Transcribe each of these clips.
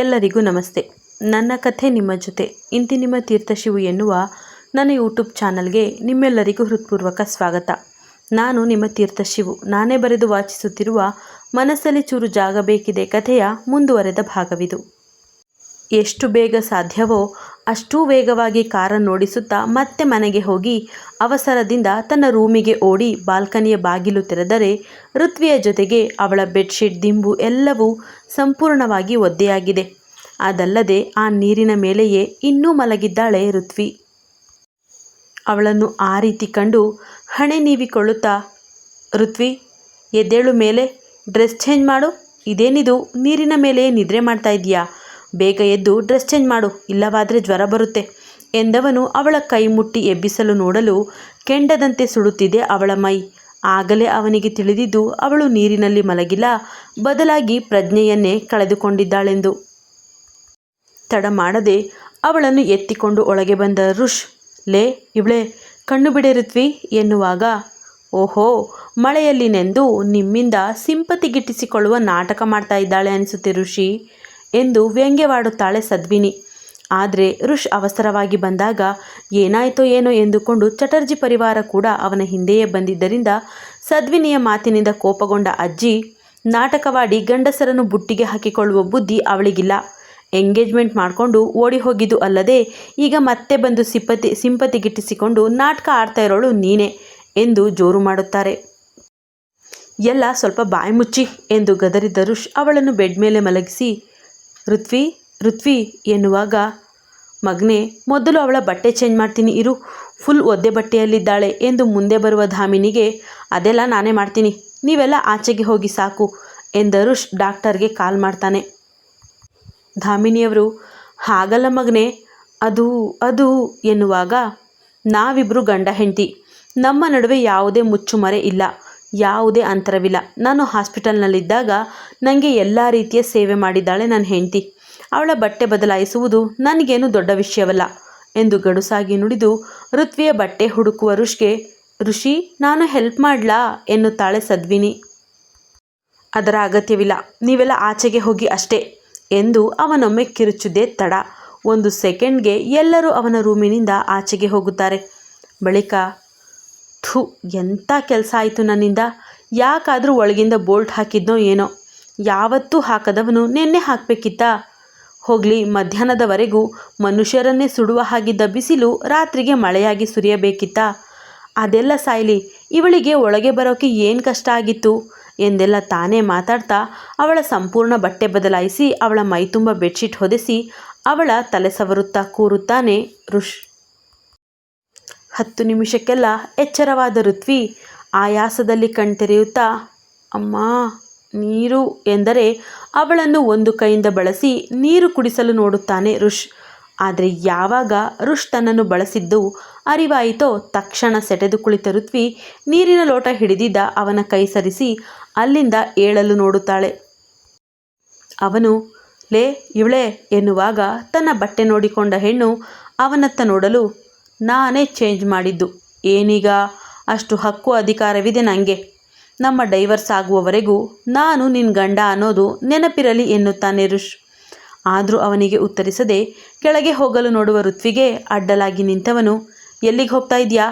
ಎಲ್ಲರಿಗೂ ನಮಸ್ತೆ. ನನ್ನ ಕಥೆ ನಿಮ್ಮ ಜೊತೆ ಇಂತಿ ನಿಮ್ಮ ತೀರ್ಥಶಿವು ಎನ್ನುವ ನನ್ನ ಯೂಟ್ಯೂಬ್ ಚಾನಲ್ಗೆ ನಿಮ್ಮೆಲ್ಲರಿಗೂ ಹೃತ್ಪೂರ್ವಕ ಸ್ವಾಗತ. ನಾನು ನಿಮ್ಮ ತೀರ್ಥಶಿವು. ನಾನೇ ಬರೆದು ವಾಚಿಸುತ್ತಿರುವ ಮನಸ್ಸಲ್ಲಿ ಚೂರು ಜಾಗ ಬೇಕಿದೆ ಕಥೆಯ ಮುಂದುವರೆದ ಭಾಗವಿದು. ಎಷ್ಟು ಬೇಗ ಸಾಧ್ಯವೋ ಅಷ್ಟೂ ವೇಗವಾಗಿ ಕಾರನ್ನು ಓಡಿಸುತ್ತಾ ಮತ್ತೆ ಮನೆಗೆ ಹೋಗಿ ಅವಸರದಿಂದ ತನ್ನ ರೂಮಿಗೆ ಓಡಿ ಬಾಲ್ಕನಿಯ ಬಾಗಿಲು ತೆರೆದರೆ ಋತ್ವಿಯ ಜೊತೆಗೆ ಅವಳ ಬೆಡ್ಶೀಟ್ ದಿಂಬು ಎಲ್ಲವೂ ಸಂಪೂರ್ಣವಾಗಿ ಒದ್ದೆಯಾಗಿದೆ. ಅದಲ್ಲದೆ ಆ ನೀರಿನ ಮೇಲೆಯೇ ಇನ್ನೂ ಮಲಗಿದ್ದಾಳೆ ಋತ್ವಿ. ಅವಳನ್ನು ಆ ರೀತಿ ಕಂಡು ಹಣೆ ನೀವಿಕೊಳ್ಳುತ್ತಾ, ಋತ್ವಿ ಎದ್ದೇಳು, ಮೇಲೆ ಡ್ರೆಸ್ ಚೇಂಜ್ ಮಾಡು. ಇದೇನಿದು, ನೀರಿನ ಮೇಲೆ ನಿದ್ರೆ ಮಾಡ್ತಾ ಇದೆಯಾ? ಬೇಗ ಎದ್ದು ಡ್ರೆಸ್ ಚೇಂಜ್ ಮಾಡು, ಇಲ್ಲವಾದರೆ ಜ್ವರ ಬರುತ್ತೆ ಎಂದವನು ಅವಳ ಕೈ ಮುಟ್ಟಿ ಎಬ್ಬಿಸಲು ನೋಡಲು ಕೆಂಡದಂತೆ ಸುಡುತ್ತಿದೆ ಅವಳ ಮೈ. ಆಗಲೇ ಅವನಿಗೆ ತಿಳಿದಿದ್ದು ಅವಳು ನೀರಿನಲ್ಲಿ ಮಲಗಿಲ್ಲ, ಬದಲಾಗಿ ಪ್ರಜ್ಞೆಯನ್ನೇ ಕಳೆದುಕೊಂಡಿದ್ದಾಳೆಂದು. ತಡ ಮಾಡದೆ ಅವಳನ್ನು ಎತ್ತಿಕೊಂಡು ಒಳಗೆ ಬಂದ ಋಷ್, ಲೇ ಇವಳೆ, ಕಣ್ಣು ಬಿಡೆ ಋತ್ವಿ ಎನ್ನುವಾಗ, ಓಹೋ, ಮಳೆಯಲ್ಲಿ ನೆಂದು ನಿಮ್ಮಿಂದ ಸಿಂಪತಿ ಗಿಟ್ಟಿಸಿಕೊಳ್ಳುವ ನಾಟಕ ಮಾಡ್ತಾ ಇದ್ದಾಳೆ ಅನಿಸುತ್ತೆ ಋಷಿ ಎಂದು ವ್ಯಂಗ್ಯವಾಡುತ್ತಾಳೆ ಸದ್ವಿನಿ. ಆದರೆ ಋಷ್ ಅವಸರವಾಗಿ ಬಂದಾಗ ಏನಾಯಿತೋ ಏನೋ ಎಂದುಕೊಂಡು ಚಟರ್ಜಿ ಪರಿವಾರ ಕೂಡ ಅವನ ಹಿಂದೆಯೇ ಬಂದಿದ್ದರಿಂದ ಸದ್ವಿನಿಯ ಮಾತಿನಿಂದ ಕೋಪಗೊಂಡ ಅಜ್ಜಿ, ನಾಟಕವಾಡಿ ಗಂಡಸರನ್ನು ಬುಟ್ಟಿಗೆ ಹಾಕಿಕೊಳ್ಳುವ ಬುದ್ಧಿ ಅವಳಿಗಿಲ್ಲ. ಎಂಗೇಜ್ಮೆಂಟ್ ಮಾಡಿಕೊಂಡು ಓಡಿ ಹೋಗಿದ್ದು ಅಲ್ಲದೆ ಈಗ ಮತ್ತೆ ಬಂದು ಸಿಂಪತಿ ಗಿಟ್ಟಿಸಿಕೊಂಡು ನಾಟಕ ಆಡ್ತಾ ಇರೋಳು ನೀನೇ ಎಂದು ಜೋರು ಮಾಡುತ್ತಾರೆ. ಎಲ್ಲ ಸ್ವಲ್ಪ ಬಾಯಿ ಮುಚ್ಚಿ ಎಂದು ಗದರಿದ ಋಷ್ ಅವಳನ್ನು ಬೆಡ್ ಮೇಲೆ ಮಲಗಿಸಿ, ಋತ್ವಿ ಋತ್ವಿ ಎನ್ನುವಾಗ, ಮಗನೇ ಮೊದಲು ಅವಳ ಬಟ್ಟೆ ಚೇಂಜ್ ಮಾಡ್ತೀನಿ ಇರು, ಫುಲ್ ಒದ್ದೆ ಬಟ್ಟೆಯಲ್ಲಿದ್ದಾಳೆ ಎಂದು ಮುಂದೆ ಬರುವ ಧಾಮಿನಿಗೆ, ಅದೆಲ್ಲ ನಾನೇ ಮಾಡ್ತೀನಿ, ನೀವೆಲ್ಲ ಆಚೆಗೆ ಹೋಗಿ ಸಾಕು ಎಂದ ಋಷ್ ಡಾಕ್ಟರ್ಗೆ ಕಾಲ್ ಮಾಡ್ತಾನೆ. ಧಾಮಿನಿಯವರು, ಹಾಗಲ್ಲ ಮಗನೇ, ಅದು ಅದು ಎನ್ನುವಾಗ, ನಾವಿಬ್ಬರು ಗಂಡ ಹೆಂಡತಿ, ನಮ್ಮ ನಡುವೆ ಯಾವುದೇ ಮುಚ್ಚುಮರೆ ಇಲ್ಲ, ಯಾವುದೇ ಅಂತರವಿಲ್ಲ. ನಾನು ಹಾಸ್ಪಿಟಲ್ನಲ್ಲಿದ್ದಾಗ ನನಗೆ ಎಲ್ಲ ರೀತಿಯ ಸೇವೆ ಮಾಡಿದ್ದಾಳೆ ನನ್ನ ಹೆಂಡತಿ. ಅವಳ ಬಟ್ಟೆ ಬದಲಾಯಿಸುವುದು ನನಗೇನು ದೊಡ್ಡ ವಿಷಯವಲ್ಲ ಎಂದು ಗಡುಸಾಗಿ ನುಡಿದು ಋತ್ವಿಯ ಬಟ್ಟೆ ಹುಡುಕುವ ಋಷ್ಗೆ, ಋಷಿ ನಾನು ಹೆಲ್ಪ್ ಮಾಡ್ಲಾ ಎನ್ನುತ್ತಾಳೆ ಸದ್ವಿನಿ. ಅದರ ಅಗತ್ಯವಿಲ್ಲ, ನೀವೆಲ್ಲ ಆಚೆಗೆ ಹೋಗಿ ಅಷ್ಟೇ ಎಂದು ಅವನೊಮ್ಮೆ ಕಿರುಚುದೇ ತಡ. 1 ಸೆಕೆಂಡ್ಗೆ ಎಲ್ಲರೂ ಅವನ ರೂಮಿನಿಂದ ಆಚೆಗೆ ಹೋಗುತ್ತಾರೆ. ಬಳಿಕ, ಥು, ಎಂಥ ಕೆಲಸ ಆಯಿತು ನನ್ನಿಂದ, ಯಾಕಾದರೂ ಒಳಗಿಂದ ಬೋಲ್ಟ್ ಹಾಕಿದ್ನೋ ಏನೋ, ಯಾವತ್ತೂ ಹಾಕದವನು ನಿನ್ನೆ ಹಾಕಬೇಕಿತ್ತಾ? ಹೋಗಲಿ, ಮಧ್ಯಾಹ್ನದವರೆಗೂ ಮನುಷ್ಯರನ್ನೇ ಸುಡುವ ಹಾಗಿದ್ದ ಬಿಸಿಲು ರಾತ್ರಿಗೆ ಮಳೆಯಾಗಿ ಸುರಿಯಬೇಕಿತ್ತಾ? ಅದೆಲ್ಲ ಸಾಯಲಿ, ಇವಳಿಗೆ ಒಳಗೆ ಬರೋಕ್ಕೆ ಏನು ಕಷ್ಟ ಆಗಿತ್ತು ಎಂದೆಲ್ಲ ತಾನೇ ಮಾತಾಡ್ತಾ ಅವಳ ಸಂಪೂರ್ಣ ಬಟ್ಟೆ ಬದಲಾಯಿಸಿ ಅವಳ ಮೈತುಂಬ ಬೆಡ್ಶೀಟ್ ಹೊದೆಸಿ ಅವಳ ತಲೆ ಸವರುತ್ತಾ ಕೂರುತ್ತಾನೆ ಋಷ್. 10 ನಿಮಿಷಕ್ಕೆಲ್ಲ ಎಚ್ಚರವಾದ ಋತ್ವಿ ಆಯಾಸದಲ್ಲಿ ಕಣ್ತೆರೆಯುತ್ತಾ, ಅಮ್ಮ ನೀರು ಎಂದರೆ ಅವಳನ್ನು ಒಂದು ಕೈಯಿಂದ ಬಳಸಿ ನೀರು ಕುಡಿಸಲು ನೋಡುತ್ತಾನೆ ಋಷ್. ಆದರೆ ಯಾವಾಗ ಋಷ್ ತನ್ನನ್ನು ಬಳಸಿದ್ದು ಅರಿವಾಯಿತೋ ತಕ್ಷಣ ಸೆಟೆದು ಕುಳಿತ ಋತ್ವಿ ನೀರಿನ ಲೋಟ ಹಿಡಿದಿದ್ದ ಅವನ ಕೈ ಸರಿಸಿ ಅಲ್ಲಿಂದ ಏಳಲು ನೋಡುತ್ತಾಳೆ. ಅವನು, ಲೇ ಇವಳೆ ಎನ್ನುವಾಗ ತನ್ನ ಬಟ್ಟೆ ನೋಡಿಕೊಂಡ ಹೆಣ್ಣು ಅವನತ್ತ ನೋಡಲು, ನಾನೇ ಚೇಂಜ್ ಮಾಡಿದ್ದು, ಏನೀಗ ಅಷ್ಟು ಹಕ್ಕು ಅಧಿಕಾರವಿದೆ ನನಗೆ, ನಮ್ಮ ಡೈವರ್ಸ್ ಆಗುವವರೆಗೂ ನಾನು ನಿನ್ನ ಗಂಡ ಅನ್ನೋದು ನೆನಪಿರಲಿ ಎನ್ನುತ್ತಾನೆ ಋಷ್. ಆದರೂ ಅವನಿಗೆ ಉತ್ತರಿಸದೆ ಕೆಳಗೆ ಹೋಗಲು ನೋಡುವ ಋತ್ವಿಗೆ ಅಡ್ಡಲಾಗಿ ನಿಂತವನು, ಎಲ್ಲಿಗೆ ಹೋಗ್ತಾ ಇದೆಯಾ?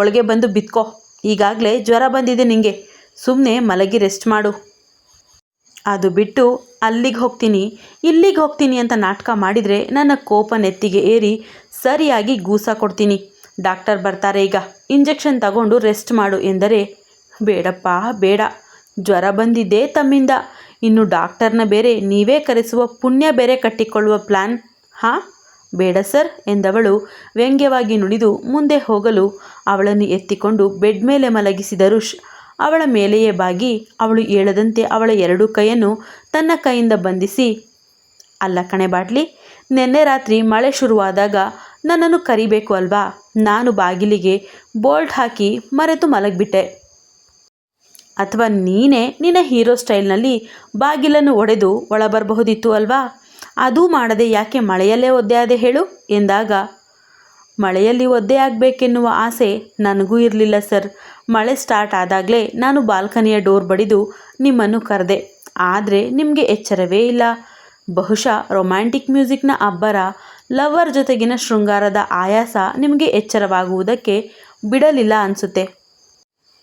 ಒಳಗೆ ಬಂದು ಬಿತ್ಕೋ, ಈಗಾಗಲೇ ಜ್ವರ ಬಂದಿದೆ ನಿಂಗೆ, ಸುಮ್ಮನೆ ಮಲಗಿ ರೆಸ್ಟ್ ಮಾಡು. ಅದು ಬಿಟ್ಟು ಅಲ್ಲಿಗೆ ಹೋಗ್ತೀನಿ ಇಲ್ಲಿಗೆ ಹೋಗ್ತೀನಿ ಅಂತ ನಾಟಕ ಮಾಡಿದರೆ ನನ್ನ ಕೋಪ ನೆತ್ತಿಗೆ ಏರಿ ಸರಿಯಾಗಿ ಗೂಸ ಕೊಡ್ತೀನಿ. ಡಾಕ್ಟರ್ ಬರ್ತಾರೆ, ಈಗ ಇಂಜೆಕ್ಷನ್ ತಗೊಂಡು ರೆಸ್ಟ್ ಮಾಡು ಎಂದರೆ, ಬೇಡಪ್ಪ ಬೇಡ, ಜ್ವರ ಬಂದಿದ್ದೇ ತಮ್ಮಿಂದ, ಇನ್ನು ಡಾಕ್ಟರ್ನ ಬೇರೆ ನೀವೇ ಕರೆಸುವ ಪುಣ್ಯ ಬೇರೆ ಕಟ್ಟಿಕೊಳ್ಳುವ ಪ್ಲ್ಯಾನ್? ಹಾಂ, ಬೇಡ ಸರ್ ಎಂದವಳು ವ್ಯಂಗ್ಯವಾಗಿ ನುಡಿದು ಮುಂದೆ ಹೋಗಲು ಅವಳನ್ನು ಎತ್ತಿಕೊಂಡು ಬೆಡ್ ಮೇಲೆ ಮಲಗಿಸಿದ ಋಷ್ ಅವಳ ಮೇಲೆಯೇ ಬಾಗಿ ಅವಳು ಏಳದಂತೆ ಅವಳ 2 ಕೈಯನ್ನು ತನ್ನ ಕೈಯಿಂದ ಬಂಧಿಸಿ, ಅಲ್ಲ ಕಣೆ ಬಾಟ್ಲಿ, ನೆನ್ನೆ ರಾತ್ರಿ ಮಳೆ ಶುರುವಾದಾಗ ನನ್ನನ್ನು ಕರಿಬೇಕು ಅಲ್ವಾ, ನಾನು ಬಾಗಿಲಿಗೆ ಬೋಲ್ಟ್ ಹಾಕಿ ಮರೆತು ಮಲಗಿಬಿಟ್ಟೆ. ಅಥವಾ ನೀನೇ ನಿನ್ನ ಹೀರೋ ಸ್ಟೈಲ್ನಲ್ಲಿ ಬಾಗಿಲನ್ನು ಒಡೆದು ಒಳ ಬರಬಹುದಿತ್ತು ಅಲ್ವಾ, ಅದೂ ಮಾಡದೆ ಯಾಕೆ ಮಳೆಯಲ್ಲೇ ಒದ್ದೆ ಆದೆ ಹೇಳು ಎಂದಾಗ, ಮಳೆಯಲ್ಲಿ ಒದ್ದೆ ಆಗಬೇಕೆನ್ನುವ ಆಸೆ ನನಗೂ ಇರಲಿಲ್ಲ ಸರ್. ಮಳೆ ಸ್ಟಾರ್ಟ್ ಆದಾಗಲೇ ನಾನು ಬಾಲ್ಕನಿಯ ಡೋರ್ ಬಡಿದು ನಿಮ್ಮನ್ನು ಕರೆದೆ, ಆದರೆ ನಿಮಗೆ ಎಚ್ಚರವೇ ಇಲ್ಲ. ಬಹುಶಃ ರೊಮ್ಯಾಂಟಿಕ್ ಮ್ಯೂಸಿಕ್ನ ಅಬ್ಬರ, ಲವರ್ ಜೊತೆಗಿನ ಶೃಂಗಾರದ ಆಯಾಸ ನಿಮಗೆ ಎಚ್ಚರವಾಗುವುದಕ್ಕೆ ಬಿಡಲಿಲ್ಲ ಅನಿಸುತ್ತೆ.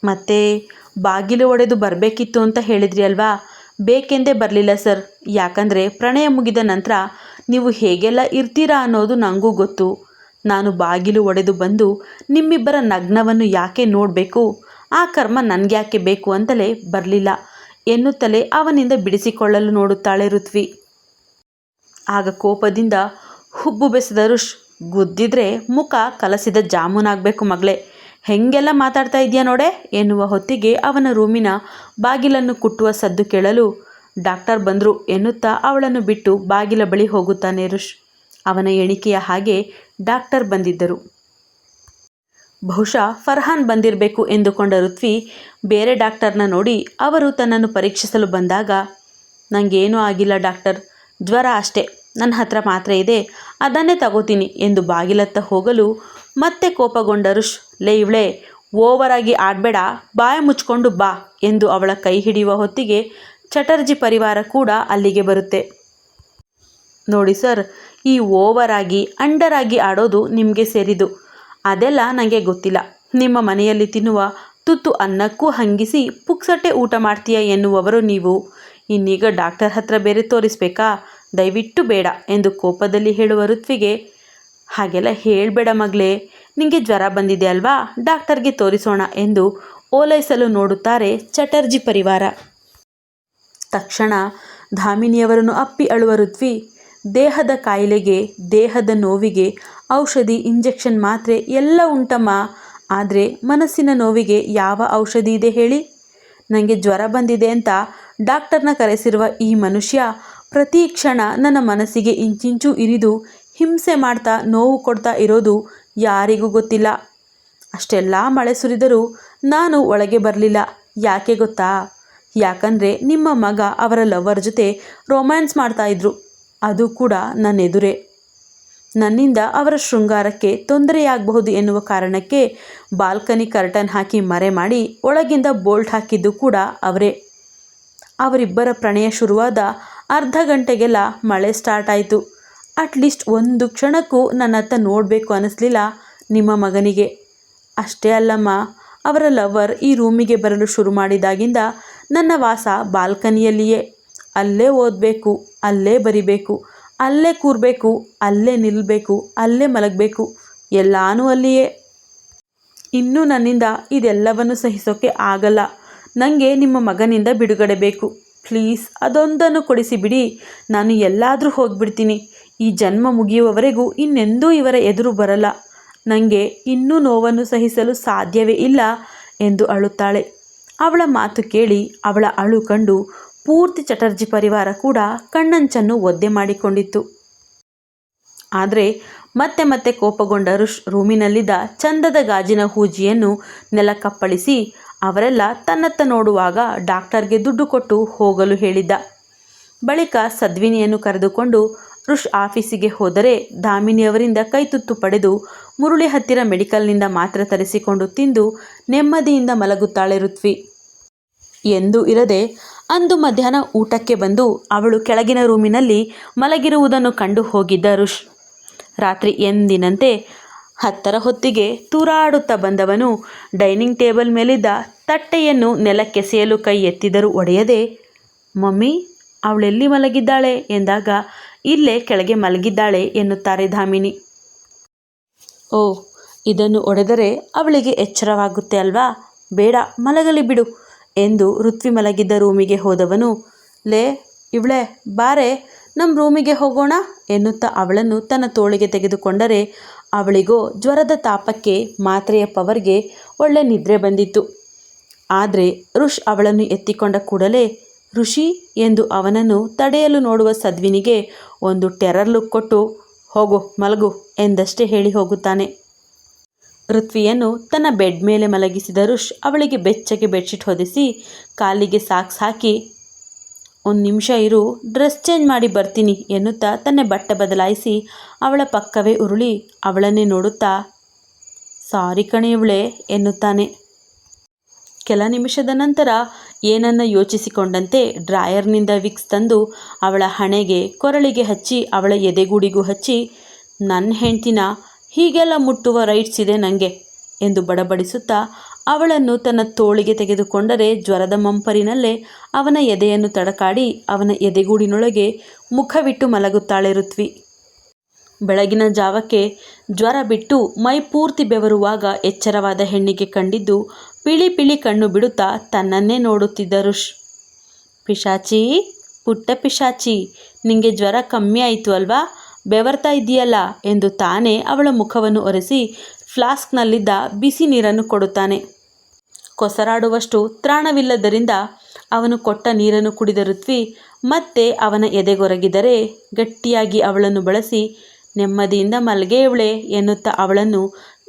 ಮತ್ತೆ ಬಾಗಿಲು ಒಡೆದು ಬರಬೇಕಿತ್ತು ಅಂತ ಹೇಳಿದ್ರಿ ಅಲ್ವಾ? ಬೇಕೆಂದೇ ಬರಲಿಲ್ಲ ಸರ್. ಯಾಕಂದರೆ ಪ್ರಣಯ ಮುಗಿದ ನಂತರ ನೀವು ಹೇಗೆಲ್ಲ ಇರ್ತೀರಾ ಅನ್ನೋದು ನನಗೂ ಗೊತ್ತು. ನಾನು ಬಾಗಿಲು ಒಡೆದು ಬಂದು ನಿಮ್ಮಿಬ್ಬರ ನಗ್ನವನ್ನು ಯಾಕೆ ನೋಡಬೇಕು, ಆ ಕರ್ಮ ನನಗ್ಯಾಕೆ ಬೇಕು ಅಂತಲೇ ಬರಲಿಲ್ಲ ಎನ್ನುತ್ತಲೇ ಅವನಿಂದ ಬಿಡಿಸಿಕೊಳ್ಳಲು ನೋಡುತ್ತಾಳೆ ಋತ್ವಿ. ಆಗ ಕೋಪದಿಂದ ಹುಬ್ಬು ಬೆಸೆದ ರುಷ್, ಗುದ್ದಿದ್ರೆ ಮುಖ ಕಲಸಿದ ಜಾಮೂನಾಗಬೇಕು ಮಗಳೇ, ಹೆಂಗೆಲ್ಲ ಮಾತಾಡ್ತಾ ಇದೆಯಾ ನೋಡೆ ಎನ್ನುವ ಹೊತ್ತಿಗೆ ಅವನ ರೂಮಿನ ಬಾಗಿಲನ್ನು ಕುಟ್ಟುವ ಸದ್ದು ಕೇಳಲು ಡಾಕ್ಟರ್ ಬಂದರು ಎನ್ನುತ್ತಾ ಅವಳನ್ನು ಬಿಟ್ಟು ಬಾಗಿಲ ಬಳಿ ಹೋಗುತ್ತಾನೆ ರುಷ್. ಅವನ ಎಣಿಕೆಯ ಹಾಗೆ ಡಾಕ್ಟರ್ ಬಂದಿದ್ದರು. ಬಹುಶಃ ಫರ್ಹಾನ್ ಬಂದಿರಬೇಕು ಎಂದುಕೊಂಡ ಋತ್ವಿ ಬೇರೆ ಡಾಕ್ಟರ್ನ ನೋಡಿ ಅವರು ತನ್ನನ್ನು ಪರೀಕ್ಷಿಸಲು ಬಂದಾಗ, ನನಗೇನೂ ಆಗಿಲ್ಲ ಡಾಕ್ಟರ್, ಜ್ವರ ಅಷ್ಟೇ, ನನ್ನ ಹತ್ರ ಮಾತ್ರೆ ಇದೆ, ಅದನ್ನೇ ತಗೋತೀನಿ ಎಂದು ಬಾಗಿಲತ್ತ ಹೋಗಲು ಮತ್ತೆ ಕೋಪಗೊಂಡ ರುಷ್, ಲೇ ಇವಳೇ, ಓವರಾಗಿ ಆಡಬೇಡ, ಬಾಯ ಮುಚ್ಕೊಂಡು ಬಾ ಎಂದು ಅವಳ ಕೈ ಹಿಡಿಯುವ ಹೊತ್ತಿಗೆ ಚಟರ್ಜಿ ಪರಿವಾರ ಕೂಡ ಅಲ್ಲಿಗೆ ಬರುತ್ತೆ. ನೋಡಿ ಸರ್, ಈ ಓವರಾಗಿ ಅಂಡರಾಗಿ ಆಡೋದು ನಿಮಗೆ ಸೇರಿದು. ಅದೆಲ್ಲ ನನಗೆ ಗೊತ್ತಿಲ್ಲ. ನಿಮ್ಮ ಮನೆಯಲ್ಲಿ ತಿನ್ನುವ ತುತ್ತು ಅನ್ನಕ್ಕೂ ಹಂಗಿಸಿ ಪುಕ್ಸಟ್ಟೆ ಊಟ ಮಾಡ್ತೀಯ ಎನ್ನುವವರು ನೀವು. ಇನ್ನೀಗ ಡಾಕ್ಟರ್ ಹತ್ರ ಬೇರೆ ತೋರಿಸ್ಬೇಕಾ? ದಯವಿಟ್ಟು ಬೇಡ ಎಂದು ಕೋಪದಲ್ಲಿ ಹೇಳುವ ಋತ್ವಿಗೆ, ಹಾಗೆಲ್ಲ ಹೇಳಬೇಡ ಮಗಳೇ, ನಿಮಗೆ ಜ್ವರ ಬಂದಿದೆ ಅಲ್ವಾ, ಡಾಕ್ಟರ್ಗೆ ತೋರಿಸೋಣ ಎಂದು ಓಲೈಸಲು ನೋಡುತ್ತಾರೆ ಚಟರ್ಜಿ ಪರಿವಾರ. ತಕ್ಷಣ ಧಾಮಿನಿಯವರನ್ನು ಅಪ್ಪಿ ಅಳುವ ಋತ್ವಿ, ದೇಹದ ಕಾಯಿಲೆಗೆ, ದೇಹದ ನೋವಿಗೆ ಔಷಧಿ, ಇಂಜೆಕ್ಷನ್, ಮಾತ್ರೆ ಎಲ್ಲ ಉಂಟಮ್ಮ. ಆದರೆ ಮನಸ್ಸಿನ ನೋವಿಗೆ ಯಾವ ಔಷಧಿ ಇದೆ ಹೇಳಿ? ನನಗೆ ಜ್ವರ ಬಂದಿದೆ ಅಂತ ಡಾಕ್ಟರ್ನ ಕರೆಸಿರುವ ಈ ಮನುಷ್ಯ ಪ್ರತಿ ಕ್ಷಣ ನನ್ನ ಮನಸ್ಸಿಗೆ ಇಂಚಿಂಚು ಇರಿದು ಹಿಂಸೆ ಮಾಡ್ತಾ ನೋವು ಕೊಡ್ತಾ ಇರೋದು ಯಾರಿಗೂ ಗೊತ್ತಿಲ್ಲ. ಅಷ್ಟೆಲ್ಲ ಮಳೆ ಸುರಿದರೂ ನಾನು ಒಳಗೆ ಬರಲಿಲ್ಲ. ಯಾಕೆ ಗೊತ್ತಾ? ಯಾಕಂದರೆ ನಿಮ್ಮ ಮಗ ಅವರ ಲವರ್ ಜೊತೆ ರೊಮ್ಯಾನ್ಸ್ ಮಾಡ್ತಾಯಿದ್ರು, ಅದು ಕೂಡ ನನ್ನೆದುರೇ. ನನ್ನಿಂದ ಅವರ ಶೃಂಗಾರಕ್ಕೆ ತೊಂದರೆಯಾಗಬಹುದು ಎನ್ನುವ ಕಾರಣಕ್ಕೆ ಬಾಲ್ಕನಿ ಕರ್ಟನ್ ಹಾಕಿ ಮರೆ ಮಾಡಿ ಒಳಗಿಂದ ಬೋಲ್ಟ್ ಹಾಕಿದ್ದು ಕೂಡ ಅವರೇ. ಅವರಿಬ್ಬರ ಪ್ರಣಯ ಶುರುವಾದ ಅರ್ಧ ಗಂಟೆಗೆಲ್ಲ ಮಳೆ ಸ್ಟಾರ್ಟ್ ಆಯಿತು. ಅಟ್ಲೀಸ್ಟ್ ಒಂದು ಕ್ಷಣಕ್ಕೂ ನನ್ನತ್ತ ನೋಡಬೇಕು ಅನ್ನಿಸ್ಲಿಲ್ಲ ನಿಮ್ಮ ಮಗನಿಗೆ. ಅಷ್ಟೇ ಅಲ್ಲಮ್ಮ, ಅವರ ಲವರ್ ಈ ರೂಮಿಗೆ ಬರಲು ಶುರು ಮಾಡಿದಾಗಿಂದ ನನ್ನ ವಾಸ ಬಾಲ್ಕನಿಯಲ್ಲಿಯೇ. ಅಲ್ಲೇ ಓದಬೇಕು, ಅಲ್ಲೇ ಬರಿಬೇಕು, ಅಲ್ಲೇ ಕೂರಬೇಕು, ಅಲ್ಲೇ ನಿಲ್ಲಬೇಕು, ಅಲ್ಲೇ ಮಲಗಬೇಕು, ಎಲ್ಲಾನೂ ಅಲ್ಲಿಯೇ. ಇನ್ನೂ ನನ್ನಿಂದ ಇದೆಲ್ಲವನ್ನು ಸಹಿಸೋಕ್ಕೆ ಆಗಲ್ಲ. ನನಗೆ ನಿಮ್ಮ ಮಗನಿಂದ ಬಿಡುಗಡೆ ಬೇಕು. ಪ್ಲೀಸ್ ಅದೊಂದನ್ನು ಕೊಡಿಸಿ ಬಿಡಿ. ನಾನು ಎಲ್ಲಾದರೂ ಹೋಗಿಬಿಡ್ತೀನಿ. ಈ ಜನ್ಮ ಮುಗಿಯುವವರೆಗೂ ಇನ್ನೆಂದೂ ಇವರ ಎದುರು ಬರಲ್ಲ. ನನಗೆ ಇನ್ನೂ ನೋವನ್ನು ಸಹಿಸಲು ಸಾಧ್ಯವೇ ಇಲ್ಲ ಎಂದು ಅಳುತ್ತಾಳೆ. ಅವಳ ಮಾತು ಕೇಳಿ ಅವಳ ಅಳು ಕಂಡು ಪೂರ್ತಿ ಚಟರ್ಜಿ ಪರಿವಾರ ಕೂಡ ಕಣ್ಣಂಚನ್ನು ಒದ್ದೆ ಮಾಡಿಕೊಂಡಿತ್ತು. ಆದರೆ ಮತ್ತೆ ಮತ್ತೆ ಕೋಪಗೊಂಡ ರುಷ್ ರೂಮಿನಲ್ಲಿದ್ದ ಚಂದದ ಗಾಜಿನ ಹೂಜಿಯನ್ನು ನೆಲಕ್ಕಪ್ಪಳಿಸಿ ಅವರೆಲ್ಲ ತನ್ನತ್ತ ನೋಡುವಾಗ ಡಾಕ್ಟರ್ಗೆ ದುಡ್ಡು ಕೊಟ್ಟು ಹೋಗಲು ಹೇಳಿದ್ದ. ಬಳಿಕ ಸದ್ವಿನಿಯನ್ನು ಕರೆದುಕೊಂಡು ರುಷ್ ಆಫೀಸಿಗೆ ಹೋದರೆ ದಾಮಿನಿಯವರಿಂದ ಕೈತುತ್ತು ಪಡೆದು ಮುರುಳಿ ಹತ್ತಿರ ಮೆಡಿಕಲ್ನಿಂದ ಮಾತ್ರೆ ತರಿಸಿಕೊಂಡು ತಿಂದು ನೆಮ್ಮದಿಯಿಂದ ಮಲಗುತ್ತಾಳೆ ಋತ್ವಿ. ಎಂದೂ ಇರದೆ ಅಂದು ಮಧ್ಯಾಹ್ನ ಊಟಕ್ಕೆ ಬಂದು ಅವಳು ಕೆಳಗಿನ ರೂಮಿನಲ್ಲಿ ಮಲಗಿರುವುದನ್ನು ಕಂಡು ಹೋಗಿದ್ದ ರುಷ್ ರಾತ್ರಿ ಎಂದಿನಂತೆ 10ರ ಹೊತ್ತಿಗೆ ತೂರಾಡುತ್ತಾ ಬಂದವನು ಡೈನಿಂಗ್ ಟೇಬಲ್ ಮೇಲಿದ್ದ ತಟ್ಟೆಯನ್ನು ನೆಲಕ್ಕೆಸೆಯಲು ಕೈ ಎತ್ತಿದರೂ ಒಡೆಯದೆ, ಮಮ್ಮಿ ಅವಳೆಲ್ಲಿ ಮಲಗಿದ್ದಾಳೆ ಎಂದಾಗ, ಇಲ್ಲೇ ಕೆಳಗೆ ಮಲಗಿದ್ದಾಳೆ ಎನ್ನುತ್ತಾರೆ ಧಾಮಿನಿ. ಓ, ಇದನ್ನು ಒಡೆದರೆ ಅವಳಿಗೆ ಎಚ್ಚರವಾಗುತ್ತೆ ಅಲ್ವಾ, ಬೇಡ ಮಲಗಲಿ ಬಿಡು ಎಂದು ಋತ್ವಿ ಮಲಗಿದ್ದ ರೂಮಿಗೆ ಹೋದವನು, ಲೇ ಇವಳೆ ಬಾರೆ ನಮ್ಮ ರೂಮಿಗೆ ಹೋಗೋಣ ಎನ್ನುತ್ತಾ ಅವಳನ್ನು ತನ್ನ ತೋಳಿಗೆ ತೆಗೆದುಕೊಂಡರೆ ಅವಳಿಗೋ ಜ್ವರದ ತಾಪಕ್ಕೆ ಮಾತ್ರೆಯ ಪವರ್ಗೆ ಒಳ್ಳೆ ನಿದ್ರೆ ಬಂದಿತ್ತು. ಆದರೆ ರುಷ್ ಅವಳನ್ನು ಎತ್ತಿಕೊಂಡ ಕೂಡಲೇ ಋಷಿ ಎಂದು ಅವನನ್ನು ತಡೆಯಲು ನೋಡುವ ಸದ್ವಿನಿಗೆ ಒಂದು ಟೆರರ್ ಲುಕ್ ಕೊಟ್ಟು, ಹೋಗು ಮಲಗು ಎಂದಷ್ಟೇ ಹೇಳಿ ಹೋಗುತ್ತಾನೆ. ಋತ್ವಿಯನ್ನು ತನ್ನ ಬೆಡ್ ಮೇಲೆ ಮಲಗಿಸಿದ ರುಷ್ ಅವಳಿಗೆ ಬೆಚ್ಚಗೆ ಬೆಡ್ಶೀಟ್ ಹೊದಿಸಿ ಕಾಲಿಗೆ ಸಾಕ್ಸ್ ಹಾಕಿ, ಒಂದು ನಿಮಿಷ ಇರು, ಡ್ರೆಸ್ ಚೇಂಜ್ ಮಾಡಿ ಬರ್ತೀನಿ ಎನ್ನುತ್ತಾ ತನ್ನ ಬಟ್ಟೆ ಬದಲಾಯಿಸಿ ಅವಳ ಪಕ್ಕವೇ ಉರುಳಿ ಅವಳನ್ನೇ ನೋಡುತ್ತಾ, ಸಾರಿ ಕಣೆ ಇವಳೆ ಎನ್ನುತ್ತಾನೆ. ಕೆಲ ನಿಮಿಷದ ನಂತರ ಏನನ್ನ ಯೋಚಿಸಿಕೊಂಡಂತೆ ಡ್ರಾಯರ್ನಿಂದ ವಿಕ್ಸ್ ತಂದು ಅವಳ ಹಣೆಗೆ ಕೊರಳಿಗೆ ಹಚ್ಚಿ ಅವಳ ಎದೆಗೂಡಿಗೂ ಹಚ್ಚಿ, ನನ್ನ ಹೆಂಡ್ತಿನ ಹೀಗೆಲ್ಲ ಮುಟ್ಟುವ ರೈಟ್ಸ್ ಇದೆ ನನಗೆ ಎಂದು ಬಡಬಡಿಸುತ್ತಾ ಅವಳನ್ನು ತನ್ನ ತೋಳಿಗೆ ತೆಗೆದುಕೊಂಡರೆ ಜ್ವರದ ಮಂಪರಿನಲ್ಲೇ ಅವನ ಎದೆಯನ್ನು ತಡಕಾಡಿ ಅವನ ಎದೆಗೂಡಿನೊಳಗೆ ಮುಖವಿಟ್ಟು ಮಲಗುತ್ತಾಳೆ ಋತ್ವಿ. ಬೆಳಗಿನ ಜಾವಕ್ಕೆ ಜ್ವರ ಬಿಟ್ಟು ಮೈ ಪೂರ್ತಿ ಬೆವರುವಾಗ ಎಚ್ಚರವಾದ ಹೆಣ್ಣಿಗೆ ಕಂಡಿದ್ದು ಪಿಳಿ ಪಿಳಿ ಕಣ್ಣು ಬಿಡುತ್ತಾ ತನ್ನನ್ನೇ ನೋಡುತ್ತಿದ್ದ ಋಷ್. ಪಿಶಾಚಿ, ಪುಟ್ಟ ಪಿಶಾಚಿ, ನಿಂಗೆ ಜ್ವರ ಕಮ್ಮಿ ಆಯಿತು ಅಲ್ವಾ, ಬೆವರ್ತಾ ಇದೆಯಲ್ಲ ಎಂದು ತಾನೇ ಅವಳ ಮುಖವನ್ನು ಒರೆಸಿ ಫ್ಲಾಸ್ಕ್ನಲ್ಲಿದ್ದ ಬಿಸಿ ನೀರನ್ನು ಕೊಡುತ್ತಾನೆ. ಕೊಸರಾಡುವಷ್ಟು ತ್ರಾಣವಿಲ್ಲದರಿಂದ ಅವನು ಕೊಟ್ಟ ನೀರನ್ನು ಕುಡಿದ ಋತ್ವಿ ಮತ್ತೆ ಅವನ ಎದೆಗೊರಗಿದರೆ ಗಟ್ಟಿಯಾಗಿ ಅವಳನ್ನು ಬಳಸಿ ನೆಮ್ಮದಿಯಿಂದ ಮಲಗೆ ಇವಳೆ ಎನ್ನುತ್ತಾ ಅವಳನ್ನು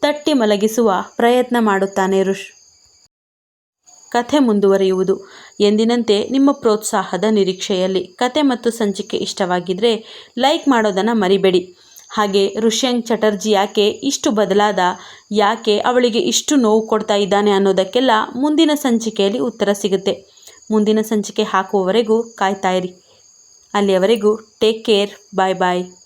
ತಟ್ಟಿ ಮಲಗಿಸುವ ಪ್ರಯತ್ನ ಮಾಡುತ್ತಾನೆ ಋಷ್. ಕಥೆ ಮುಂದುವರಿಯುವುದು. ಎಂದಿನಂತೆ ನಿಮ್ಮ ಪ್ರೋತ್ಸಾಹದ ನಿರೀಕ್ಷೆಯಲ್ಲಿ. ಕತೆ ಮತ್ತು ಸಂಚಿಕೆ ಇಷ್ಟವಾಗಿದ್ದರೆ ಲೈಕ್ ಮಾಡೋದನ್ನು ಮರಿಬೇಡಿ. ಹಾಗೆ ಋಷ್ಯಂಕ್ ಚಟರ್ಜಿ ಯಾಕೆ ಇಷ್ಟು ಬದಲಾದ, ಯಾಕೆ ಅವಳಿಗೆ ಇಷ್ಟು ನೋವು ಕೊಡ್ತಾ ಇದ್ದಾನೆ ಅನ್ನೋದಕ್ಕೆಲ್ಲ ಮುಂದಿನ ಸಂಚಿಕೆಯಲ್ಲಿ ಉತ್ತರ ಸಿಗುತ್ತೆ. ಮುಂದಿನ ಸಂಚಿಕೆ ಹಾಕುವವರೆಗೂ ಕಾಯ್ತಾಯಿರಿ. ಅಲ್ಲಿಯವರೆಗೂ ಟೇಕ್ ಕೇರ್. ಬಾಯ್ ಬಾಯ್.